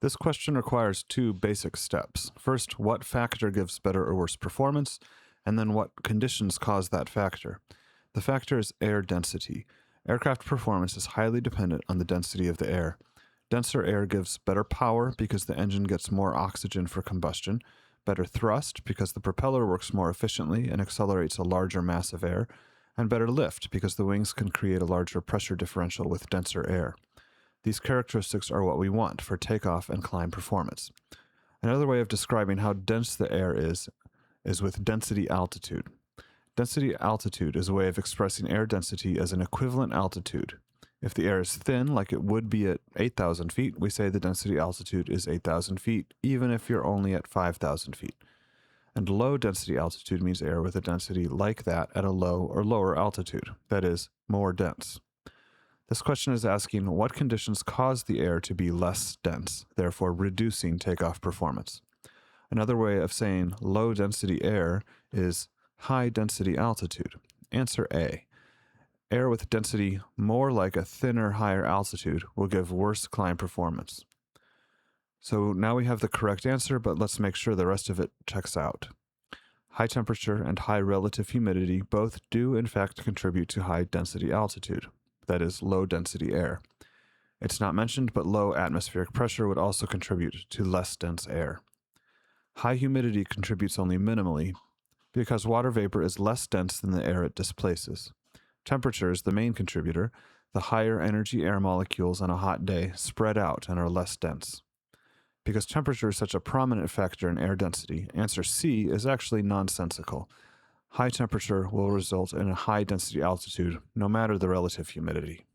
This question requires two basic steps. First, what factor gives better or worse performance, and then what conditions cause that factor. The factor is air density. Aircraft performance is highly dependent on the density of the air. Denser air gives better power because the engine gets more oxygen for combustion, better thrust because the propeller works more efficiently and accelerates a larger mass of air, and better lift because the wings can create a larger pressure differential with denser air. These characteristics are what we want for takeoff and climb performance. Another way of describing how dense the air is with density altitude. Density altitude is a way of expressing air density as an equivalent altitude. If the air is thin, like it would be at 8,000 feet, we say the density altitude is 8,000 feet, even if you're only at 5,000 feet. And low density altitude means air with a density like that at a low or lower altitude, that is, more dense. This question is asking what conditions cause the air to be less dense, therefore reducing takeoff performance. Another way of saying low density air is high density altitude. Answer A. Air with density more like a thinner, higher altitude will give worse climb performance. So now we have the correct answer, but let's make sure the rest of it checks out. High temperature and high relative humidity both do in fact contribute to high density altitude, that is, low density air. It's not mentioned, but low atmospheric pressure would also contribute to less dense air. High humidity contributes only minimally because water vapor is less dense than the air it displaces. Temperature is the main contributor. The higher energy air molecules on a hot day spread out and are less dense. Because temperature is such a prominent factor in air density, answer C is actually nonsensical. High temperature will result in a high density altitude, no matter the relative humidity.